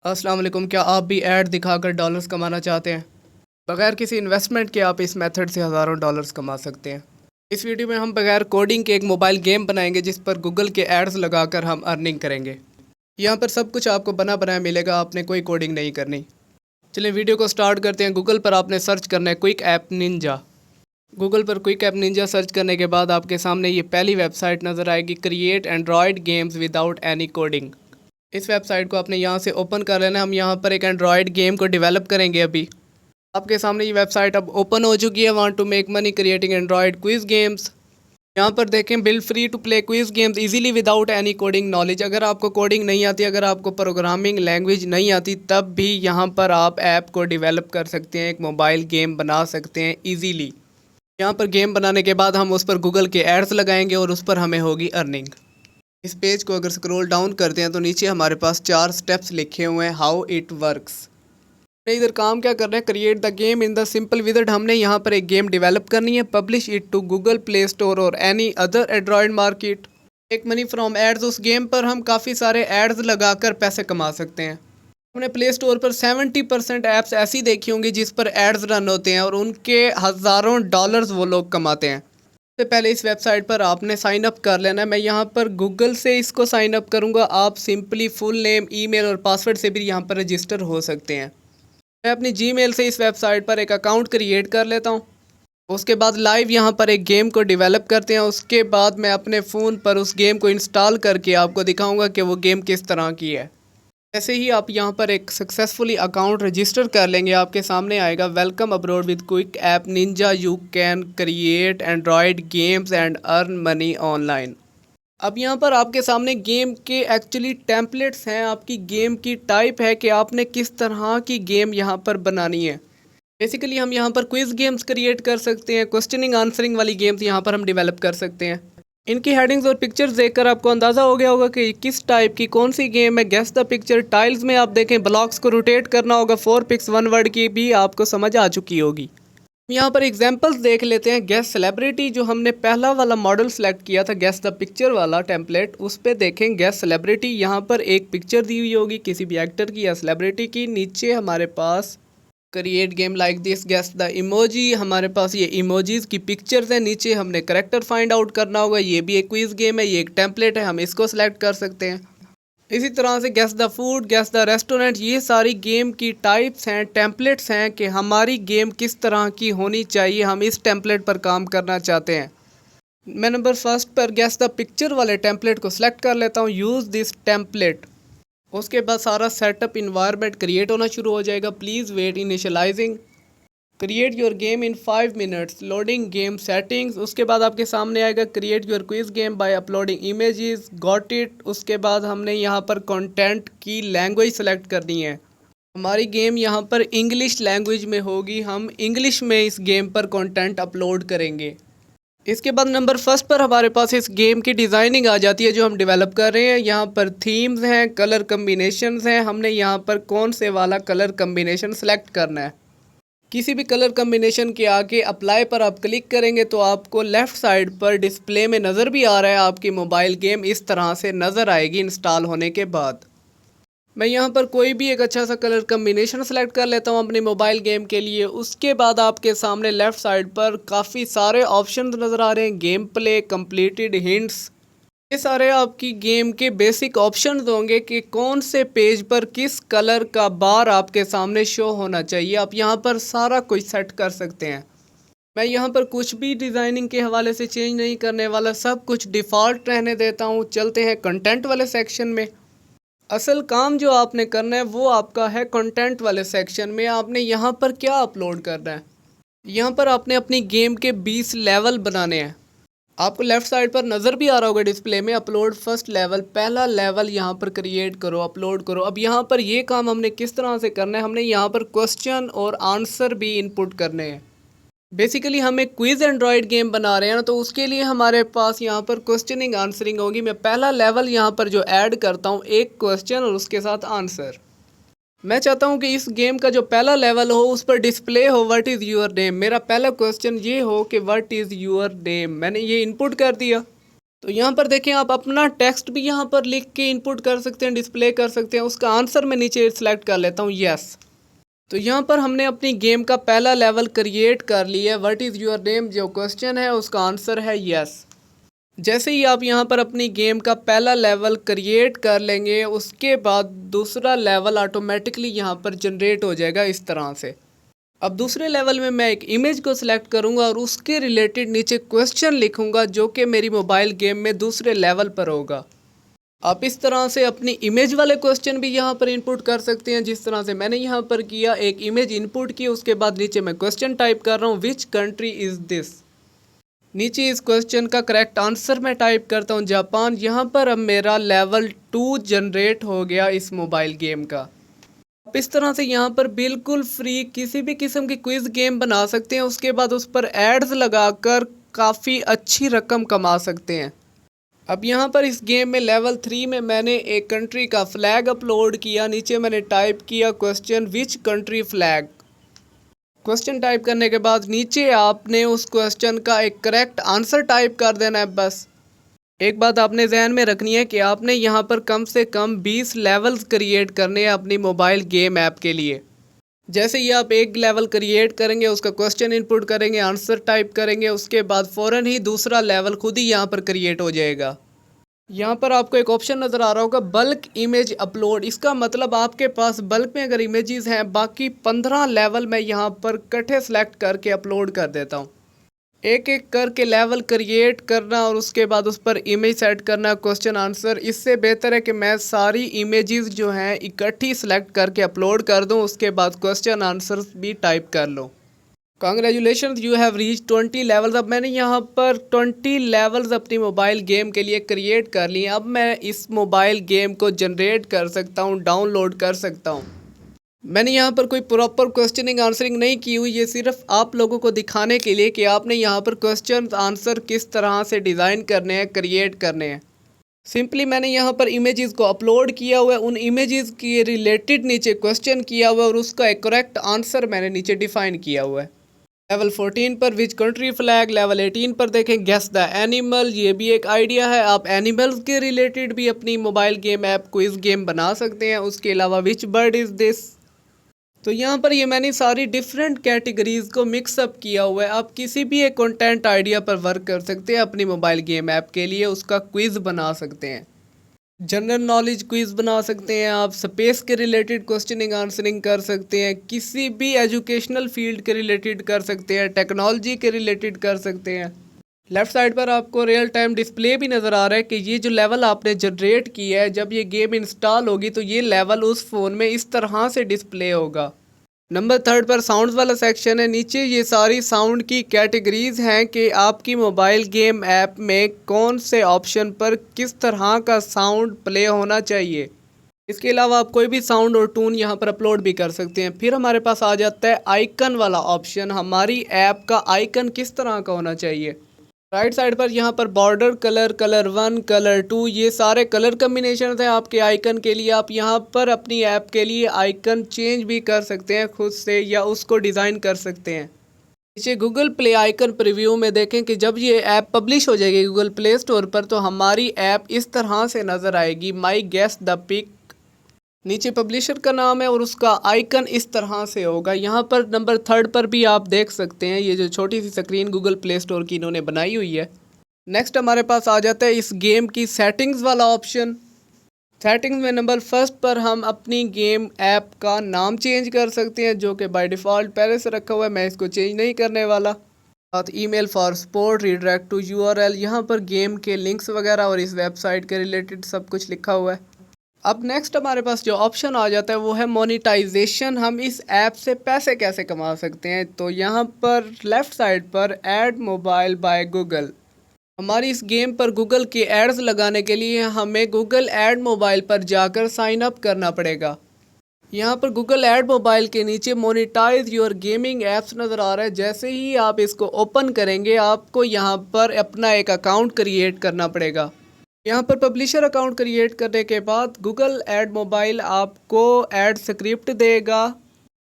अस्सलाम वालेकुम। क्या आप भी ऐड दिखाकर डॉलर्स कमाना चाहते हैं? बगैर किसी इन्वेस्टमेंट के आप इस मेथड से हज़ारों डॉलर्स कमा सकते हैं। इस वीडियो में हम बगैर कोडिंग के एक मोबाइल गेम बनाएंगे जिस पर गूगल के एड्स लगाकर हम अर्निंग करेंगे। यहाँ पर सब कुछ आपको बना बनाया मिलेगा, आपने कोई कोडिंग नहीं करनी। चलिए वीडियो को स्टार्ट करते हैं। गूगल पर आपने सर्च करना है क्विक ऐप निंजा। गूगल पर क्विक ऐप निंजा सर्च करने के बाद आपके सामने ये पहली वेबसाइट नज़र आएगी, create Android games without any coding. इस वेबसाइट को आपने यहाँ से ओपन कर लेना है। हम यहाँ पर एक एंड्रॉयड गेम को डेवलप करेंगे। अभी आपके सामने ये वेबसाइट अब ओपन हो चुकी है। Want to make money creating Android quiz games. यहाँ पर देखें, build free to play quiz games easily without any coding knowledge. अगर आपको कोडिंग नहीं आती, अगर आपको प्रोग्रामिंग लैंग्वेज नहीं आती, तब भी यहाँ पर आप ऐप को डेवलप कर सकते हैं, एक मोबाइल गेम बना सकते हैं ईजीली। यहाँ पर गेम बनाने के बाद हम उस पर गूगल के एड्स लगाएंगे और उस पर हमें होगी अर्निंग। इस पेज को अगर स्क्रॉल डाउन करते हैं तो नीचे हमारे पास 4 स्टेप्स लिखे हुए हैं, हाउ इट वर्क्स। इधर काम क्या कर रहे हैं, create the game in the simple विजट। हमने यहाँ पर एक गेम डेवलप करनी है, publish it to Google Play Store और any other Android market, take money from ads. उस गेम पर हम काफ़ी सारे एड्स लगाकर पैसे कमा सकते हैं। हमने प्ले स्टोर पर 70% ऐप्स ऐसी देखी होंगी जिस पर एड्स रन होते हैं और उनके हज़ारों डॉलर्स वो लोग कमाते हैं। सबसे पहले इस वेबसाइट पर आपने साइन अप कर लेना है। मैं यहाँ पर गूगल से इसको साइन अप करूँगा। आप सिंपली फुल नेम, ईमेल और पासवर्ड से भी यहाँ पर रजिस्टर हो सकते हैं। मैं अपनी जीमेल से इस वेबसाइट पर एक अकाउंट क्रिएट कर लेता हूँ। उसके बाद लाइव यहाँ पर एक गेम को डेवलप करते हैं। उसके बाद मैं अपने फ़ोन पर उस गेम को इंस्टॉल करके आपको दिखाऊंगा कि वो गेम किस तरह की है। जैसे ही आप यहाँ पर एक सक्सेसफुली अकाउंट रजिस्टर कर लेंगे, आपके सामने आएगा welcome abroad with quick app Ninja, you can create Android games and earn money online. अब यहाँ पर आपके सामने गेम के एक्चुअली टेम्पलेट्स हैं, आपकी गेम की टाइप है कि आपने किस तरह की गेम यहाँ पर बनानी है। बेसिकली हम यहाँ पर क्विज गेम्स क्रिएट कर सकते हैं, क्वेश्चनिंग आंसरिंग वाली गेम्स यहाँ पर हम डेवलप कर सकते हैं। इनकी हेडिंग्स और पिक्चर्स देखकर आपको अंदाज़ा हो गया होगा कि किस टाइप की कौन सी गेम है। Guess the picture. टाइल्स में आप देखें ब्लॉक्स को रोटेट करना होगा। 4 पिक्स 1 वर्ड की भी आपको समझ आ चुकी होगी। यहाँ पर एग्जांपल्स देख लेते हैं। गेस सेलिब्रिटी, जो हमने पहला वाला मॉडल सेलेक्ट किया था, गेस द पिक्चर वाला टेम्पलेट, उस पर देखें गेस सेलिब्रिटी। यहाँ पर एक पिक्चर दी हुई होगी किसी भी एक्टर की या सेलिब्रिटी की। नीचे हमारे पास create game like this, guess the emoji. हमारे पास ये इमोजीज की पिक्चर्स हैं। नीचे हमने करेक्टर फाइंड आउट करना होगा। ये भी एक क्विज गेम है, ये एक टेम्पलेट है, हम इसको सेलेक्ट कर सकते हैं। इसी तरह से guess the food, guess the restaurant, ये सारी गेम की टाइप्स हैं, टेम्पलेट्स हैं कि हमारी गेम किस तरह की होनी चाहिए, हम इस टेम्पलेट पर काम करना चाहते हैं। मैं नंबर फर्स्ट पर गेस द पिक्चर वाले टेम्पलेट को सिलेक्ट कर लेता हूँ, यूज़ दिस टेम्पलेट। उसके बाद सारा सेटअप इन्वायरमेंट क्रिएट होना शुरू हो जाएगा। Please wait initialising, create your game in 5 minutes, loading game settings. उसके बाद आपके सामने आएगा create your quiz game by uploading images, got it. उसके बाद हमने यहाँ पर कंटेंट की लैंग्वेज सेलेक्ट करनी है। हमारी गेम यहाँ पर इंग्लिश लैंग्वेज में होगी, हम इंग्लिश में इस गेम पर कंटेंट अपलोड करेंगे। इसके बाद नंबर फर्स्ट पर हमारे पास इस गेम की डिज़ाइनिंग आ जाती है जो हम डेवलप कर रहे हैं। यहाँ पर थीम्स हैं, कलर कम्बिनेशंस हैं। हमने यहाँ पर कौन से वाला कलर कम्बिनेशन सेलेक्ट करना है। किसी भी कलर कम्बिनेशन के आगे अप्लाई पर आप क्लिक करेंगे तो आपको लेफ़्ट साइड पर डिस्प्ले में नज़र भी आ रहा है, आपकी मोबाइल गेम इस तरह से नज़र आएगी इंस्टॉल होने के बाद। मैं यहाँ पर कोई भी एक अच्छा सा कलर कम्बिनेशन सेलेक्ट कर लेता हूँ अपनी मोबाइल गेम के लिए। उसके बाद आपके सामने लेफ़्ट साइड पर काफ़ी सारे ऑप्शंस नज़र आ रहे हैं, गेम प्ले, कंप्लीटेड, हिंट्स। ये सारे आपकी गेम के बेसिक ऑप्शंस होंगे कि कौन से पेज पर किस कलर का बार आपके सामने शो होना चाहिए। आप यहाँ पर सारा कुछ सेट कर सकते हैं। मैं यहाँ पर कुछ भी डिज़ाइनिंग के हवाले से चेंज नहीं करने वाला, सब कुछ डिफ़ॉल्ट रहने देता हूँ। चलते हैं कंटेंट वाले सेक्शन में। असल काम जो आपने करना है वो आपका है कंटेंट वाले सेक्शन में। आपने यहाँ पर क्या अपलोड करना है, यहाँ पर आपने अपनी गेम के 20 लेवल बनाने हैं। आपको लेफ़्ट साइड पर नज़र भी आ रहा होगा डिस्प्ले में, अपलोड फर्स्ट लेवल, पहला लेवल यहाँ पर क्रिएट करो, अपलोड करो। अब यहाँ पर ये काम हमने किस तरह से करना है, हमने यहाँ पर क्वेश्चन और आंसर भी इनपुट करने हैं। बेसिकली हम एक क्विज एंड्रॉयड गेम बना रहे हैं ना, तो उसके लिए हमारे पास यहाँ पर क्वेश्चनिंग आंसरिंग होगी। मैं पहला लेवल यहाँ पर जो ऐड करता हूँ, एक क्वेश्चन और उसके साथ आंसर। मैं चाहता हूँ कि इस गेम का जो पहला लेवल हो उस पर डिस्प्ले हो व्हाट इज़ यूर नेम। मेरा पहला क्वेश्चन ये हो कि व्हाट इज़ यूर नेम। मैंने ये इनपुट कर दिया। तो यहाँ पर देखें आप अपना टेक्स्ट भी यहाँ पर लिख के इनपुट कर सकते हैं, डिस्प्ले कर सकते हैं। उसका आंसर मैं नीचे सेलेक्ट कर लेता हूँ यस। तो यहाँ पर हमने अपनी गेम का पहला लेवल क्रिएट कर लिया है। व्हाट इज़ योर नेम जो क्वेश्चन है उसका आंसर है यस। जैसे ही आप यहाँ पर अपनी गेम का पहला लेवल क्रिएट कर लेंगे उसके बाद दूसरा लेवल ऑटोमेटिकली यहाँ पर जनरेट हो जाएगा इस तरह से। अब दूसरे लेवल में मैं एक इमेज को सिलेक्ट करूँगा और उसके रिलेटेड नीचे क्वेश्चन लिखूँगा जो कि मेरी मोबाइल गेम में दूसरे लेवल पर होगा। आप इस तरह से अपनी इमेज वाले क्वेश्चन भी यहाँ पर इनपुट कर सकते हैं, जिस तरह से मैंने यहाँ पर किया। एक इमेज इनपुट की, उसके बाद नीचे मैं क्वेश्चन टाइप कर रहा हूँ विच कंट्री इज़ दिस। नीचे इस क्वेश्चन का करेक्ट आंसर मैं टाइप करता हूँ जापान। यहाँ पर अब मेरा लेवल 2 जनरेट हो गया इस मोबाइल गेम का। आप इस तरह से यहाँ पर बिल्कुल फ्री किसी भी किस्म की क्विज़ गेम बना सकते हैं, उसके बाद उस पर एड्स लगाकर काफ़ी अच्छी रकम कमा सकते हैं। अब यहाँ पर इस गेम में लेवल 3 में मैंने एक कंट्री का फ्लैग अपलोड किया। नीचे मैंने टाइप किया question which country flag. Question type करने के बाद नीचे आपने उस क्वेश्चन का एक करेक्ट आंसर टाइप कर देना है बस। एक बात आपने जहन में रखनी है कि आपने यहाँ पर कम से कम 20 लेवल्स क्रिएट करने हैं अपनी मोबाइल गेम ऐप के लिए। जैसे ही आप एक लेवल क्रिएट करेंगे, उसका क्वेश्चन इनपुट करेंगे, आंसर टाइप करेंगे, उसके बाद फ़ौरन ही दूसरा लेवल खुद ही यहाँ पर क्रिएट हो जाएगा। यहाँ पर आपको एक ऑप्शन नज़र आ रहा होगा बल्क इमेज अपलोड। इसका मतलब आपके पास बल्क में अगर इमेजेस हैं, बाकी 15 लेवल मैं यहाँ पर इकट्ठे सेलेक्ट करके अपलोड कर देता हूँ। एक एक करके लेवल क्रिएट करना और उसके बाद उस पर इमेज सेट करना, क्वेश्चन आंसर। इससे बेहतर है कि मैं सारी इमेजेस जो हैं इकट्ठी सेलेक्ट करके अपलोड कर दूँ, उसके बाद क्वेश्चन आंसर भी टाइप कर लो। Congratulation you have reach 20 levels. अब मैंने यहाँ पर 20 लेवल्स अपनी मोबाइल गेम के लिए क्रिएट कर लिए। अब मैं इस मोबाइल गेम को जनरेट कर सकता हूँ, डाउनलोड कर सकता हूँ। मैंने यहाँ पर कोई प्रॉपर क्वेश्चनिंग आंसरिंग नहीं की हुई, ये सिर्फ आप लोगों को दिखाने के लिए कि आपने यहाँ पर क्वेश्चन आंसर किस तरह से डिज़ाइन करने हैं, क्रिएट करने हैं। सिंपली मैंने यहाँ पर इमेजेस को अपलोड किया हुआ है, उन इमेजेस के रिलेटेड नीचे क्वेश्चन किया हुआ है और उसका एक करेक्ट आंसर मैंने नीचे डिफ़ाइन किया हुआ है। लेवल 14 पर विच कंट्री फ्लैग, लेवल 18 पर देखें गेस द एनिमल। ये भी एक आइडिया है, आप एनिमल्स के रिलेटेड भी अपनी mobile game app quiz game बना सकते हैं। उसके अलावा विच बर्ड इज़ दिस। तो यहाँ पर ये मैंने सारी डिफरेंट कैटेगरीज़ को मिक्सअप किया हुआ है। आप किसी भी एक कंटेंट आइडिया पर वर्क कर सकते हैं अपनी मोबाइल गेम ऐप के लिए, उसका क्विज़ बना सकते हैं। जनरल नॉलेज क्विज़ बना सकते हैं आप, स्पेस के रिलेटेड क्वेश्चनिंग आंसरिंग कर सकते हैं, किसी भी एजुकेशनल फील्ड के रिलेटेड कर सकते हैं, टेक्नोलॉजी के रिलेटेड कर सकते हैं। लेफ़्ट साइड पर आपको रियल टाइम डिस्प्ले भी नज़र आ रहा है कि ये जो लेवल आपने जनरेट किया है, जब ये गेम इंस्टॉल होगी तो ये लेवल उस फ़ोन में इस तरह से डिस्प्ले होगा। नंबर 3 पर साउंड्स वाला सेक्शन है। नीचे ये सारी साउंड की कैटेगरीज़ हैं कि आपकी मोबाइल गेम ऐप में कौन से ऑप्शन पर किस तरह का साउंड प्ले होना चाहिए। इसके अलावा आप कोई भी साउंड और टून यहाँ पर अपलोड भी कर सकते हैं। फिर हमारे पास आ जाता है आइकन वाला ऑप्शन, हमारी ऐप का आइकन किस तरह का होना चाहिए। राइट साइड पर यहाँ पर बॉर्डर कलर, कलर 1, कलर 2, ये सारे कलर कम्बिनेशन हैं आपके आइकन के लिए। आप यहाँ पर अपनी ऐप के लिए आइकन चेंज भी कर सकते हैं खुद से या उसको डिज़ाइन कर सकते हैं। नीचे गूगल प्ले आइकन प्रीव्यू में देखें कि जब ये ऐप पब्लिश हो जाएगी गूगल प्ले स्टोर पर तो हमारी ऐप इस तरह से नज़र आएगी, माई गेस द पिक। नीचे पब्लिशर का नाम है और उसका आइकन इस तरह से होगा। यहाँ पर नंबर 3 पर भी आप देख सकते हैं ये जो छोटी सी स्क्रीन गूगल प्ले स्टोर की इन्होंने बनाई हुई है। नेक्स्ट हमारे पास आ जाता है इस गेम की सेटिंग्स वाला ऑप्शन। सेटिंग्स में नंबर 1 पर हम अपनी गेम ऐप का नाम चेंज कर सकते हैं जो कि बाय डिफ़ॉल्ट पहले से रखा हुआ है, मैं इसको चेंज नहीं करने वाला। साथ email for support, redirect to URL, यहाँ पर गेम के लिंक्स वगैरह और इस वेबसाइट के रिलेटेड सब कुछ लिखा हुआ है। अब नेक्स्ट हमारे पास जो ऑप्शन आ जाता है वो है मोनेटाइजेशन। हम इस ऐप से पैसे कैसे कमा सकते हैं। तो यहाँ पर लेफ़्ट साइड पर ऐड मोबाइल बाय गूगल, हमारी इस गेम पर गूगल के एड्स लगाने के लिए हमें गूगल ऐड मोबाइल पर जाकर साइन अप करना पड़ेगा। यहाँ पर गूगल ऐड मोबाइल के नीचे मोनेटाइज योर गेमिंग ऐप्स नज़र आ रहा है। जैसे ही आप इसको ओपन करेंगे आपको यहाँ पर अपना एक अकाउंट क्रिएट करना पड़ेगा। यहाँ पर पब्लिशर अकाउंट क्रिएट करने के बाद गूगल ऐड मोबाइल आपको ऐड स्क्रिप्ट देगा।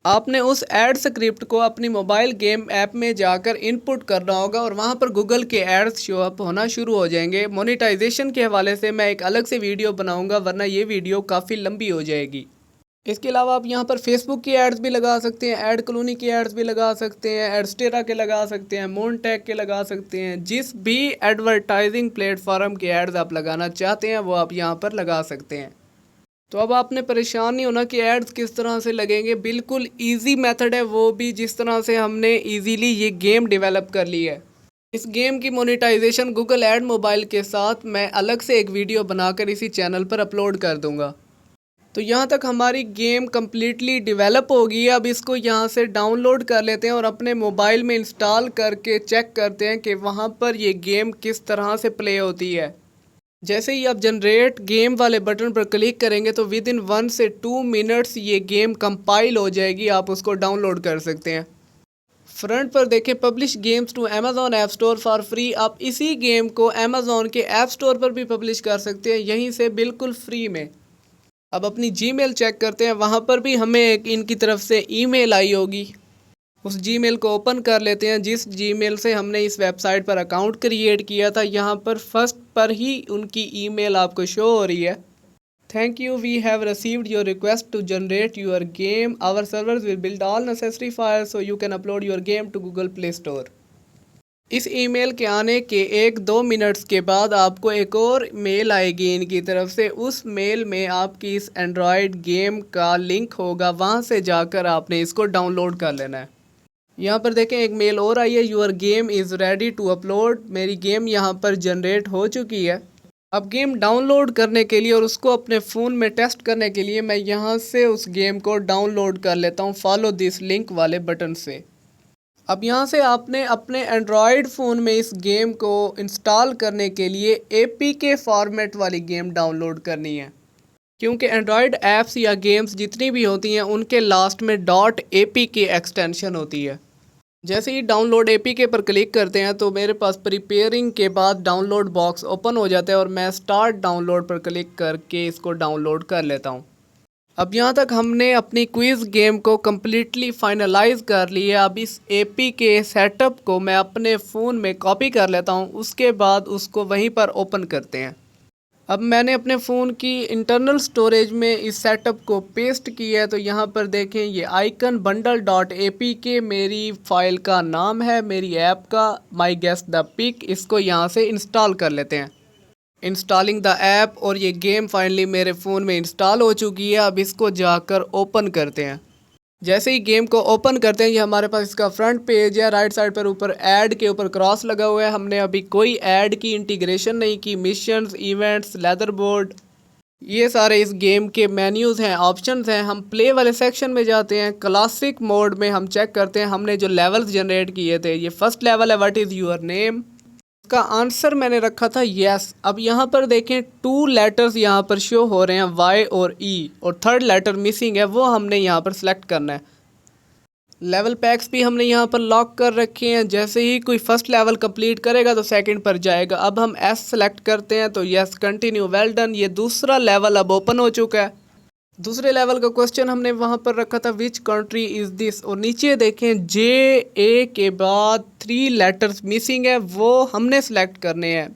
आपने उस ऐड स्क्रिप्ट को अपनी मोबाइल गेम ऐप में जाकर इनपुट करना होगा और वहाँ पर गूगल के एड्स शो अप होना शुरू हो जाएंगे। मोनेटाइजेशन के हवाले से मैं एक अलग से वीडियो बनाऊंगा, वरना ये वीडियो काफ़ी लंबी हो जाएगी। इसके अलावा आप यहाँ पर फेसबुक की एड्स भी लगा सकते हैं, एड कॉलोनी की एड्स भी लगा सकते हैं, एडस्टेरा के लगा सकते हैं, मोनटेक के लगा सकते हैं। जिस भी एडवर्टाइजिंग प्लेटफॉर्म के एड्स आप लगाना चाहते हैं वो आप यहाँ पर लगा सकते हैं। तो अब आपने परेशान नहीं होना कि एड्स किस तरह से लगेंगे, बिल्कुल ईजी मेथड है वो भी, जिस तरह से हमने ईजीली ये गेम डेवलप कर ली है। इस गेम की मोनेटाइजेशन गूगल ऐड मोबाइल के साथ मैं अलग से एक वीडियो बनाकर इसी चैनल पर अपलोड कर दूंगा। तो यहाँ तक हमारी गेम कम्प्लीटली डेवलप हो गई है। अब इसको यहाँ से डाउनलोड कर लेते हैं और अपने मोबाइल में इंस्टॉल करके चेक करते हैं कि वहाँ पर ये गेम किस तरह से प्ले होती है। जैसे ही आप जनरेट गेम वाले बटन पर क्लिक करेंगे तो विद इन 1 से 2 मिनट्स ये गेम कंपाइल हो जाएगी, आप उसको डाउनलोड कर सकते हैं। फ्रंट पर देखें publish games to Amazon app store for free. आप इसी गेम को अमेज़ॉन के ऐप स्टोर पर भी पब्लिश कर सकते हैं, यहीं से बिल्कुल फ्री में। अब अपनी जीमेल चेक करते हैं, वहाँ पर भी हमें एक इनकी तरफ से ईमेल आई होगी। उस जीमेल को ओपन कर लेते हैं जिस जीमेल से हमने इस वेबसाइट पर अकाउंट क्रिएट किया था। यहाँ पर फर्स्ट पर ही उनकी ईमेल आपको शो हो रही है। Thank you, we have received your request to generate your game, our servers will build all necessary files so you can upload your game to Google Play Store. इस email के आने के 1-2 minutes के बाद आपको एक और मेल आएगी इनकी तरफ से। उस मेल में आपकी इस एंड्रॉयड गेम का लिंक होगा, वहाँ से जाकर आपने इसको डाउनलोड कर लेना है। यहाँ पर देखें एक मेल और आई है, your game is ready to upload. मेरी गेम यहाँ पर जनरेट हो चुकी है। अब गेम डाउनलोड करने के लिए और उसको अपने फ़ोन में टेस्ट करने के लिए मैं यहाँ से उस गेम को डाउनलोड कर लेता हूँ फॉलो दिस लिंक वाले बटन से। अब यहाँ से आपने अपने एंड्रॉयड फ़ोन में इस गेम को इंस्टॉल करने के लिए APK फॉर्मेट वाली गेम डाउनलोड करनी है, क्योंकि एंड्रॉयड ऐप्स या गेम्स जितनी भी होती हैं उनके लास्ट में .apk एक्सटेंशन होती है। जैसे ही डाउनलोड APK पर क्लिक करते हैं तो मेरे पास प्रिपेयरिंग के बाद डाउनलोड बॉक्स ओपन हो जाता है और मैं स्टार्ट डाउनलोड पर क्लिक करके इसको डाउनलोड कर लेता हूँ। अब यहाँ तक हमने अपनी क्विज़ गेम को कम्प्लीटली फाइनलाइज कर लिया। अब इस APK सेटअप को मैं अपने फ़ोन में कॉपी कर लेता हूँ, उसके बाद उसको वहीं पर ओपन करते हैं। अब मैंने अपने फ़ोन की इंटरनल स्टोरेज में इस सेटअप को पेस्ट किया है। तो यहाँ पर देखें ये आइकन bundle.apk मेरी फ़ाइल का नाम है, मेरी ऐप का माई गेस द पिक। इसको यहाँ से इंस्टॉल कर लेते हैं। इंस्टॉलिंग द ऐप, और ये गेम फाइनली मेरे फ़ोन में इंस्टॉल हो चुकी है। अब इसको जाकर ओपन करते हैं। जैसे ही गेम को ओपन करते हैं ये हमारे पास इसका फ्रंट पेज है। राइट साइड पर ऊपर ऐड के ऊपर क्रॉस लगा हुआ है। हमने अभी कोई ऐड की इंटीग्रेशन नहीं की। मिशंस, इवेंट्स, लेदर बोर्ड, ये सारे इस गेम के मेन्यूज़ हैं, ऑप्शंस हैं। हम प्ले वाले सेक्शन में जाते हैं। क्लासिक मोड में हम चेक करते हैं हमने जो लेवल्स जनरेट किए थे। ये फर्स्ट लेवल है, व्हाट इज़ योर नेम। इसका आंसर मैंने रखा था यस। अब यहाँ पर देखें 2 लेटर्स यहाँ पर शो हो रहे हैं, Y और E, और 3rd लेटर मिसिंग है, वो हमने यहाँ पर सिलेक्ट करना है। लेवल पैक्स भी हमने यहाँ पर लॉक कर रखे हैं। जैसे ही कोई फर्स्ट लेवल कंप्लीट करेगा तो सेकंड पर जाएगा। अब हम S सेलेक्ट करते हैं तो यस, कंटिन्यू, वेल डन। ये दूसरा लेवल अब ओपन हो चुका है। दूसरे लेवल का क्वेश्चन हमने वहाँ पर रखा था विच कंट्री इज़ दिस, और नीचे देखें JA के बाद 3 लेटर्स मिसिंग है, वो हमने सेलेक्ट करने हैं।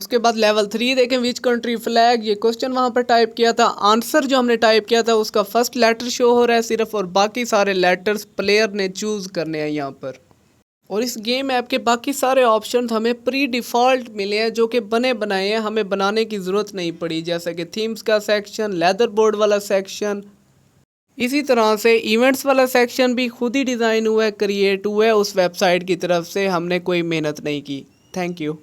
उसके बाद लेवल 3 देखें विच कंट्री फ्लैग, ये क्वेश्चन वहाँ पर टाइप किया था। आंसर जो हमने टाइप किया था उसका फर्स्ट लेटर शो हो रहा है सिर्फ, और बाकी सारे लेटर्स प्लेयर ने चूज़ करने हैं यहाँ पर। और इस गेम ऐप के बाकी सारे ऑप्शन हमें प्री डिफ़ॉल्ट मिले हैं, जो कि बने बनाए हैं, हमें बनाने की ज़रूरत नहीं पड़ी। जैसे कि थीम्स का सेक्शन, लेदर बोर्ड वाला सेक्शन, इसी तरह से इवेंट्स वाला सेक्शन भी खुद ही डिज़ाइन हुआ है, क्रिएट हुआ है उस वेबसाइट की तरफ से, हमने कोई मेहनत नहीं की। Thank you.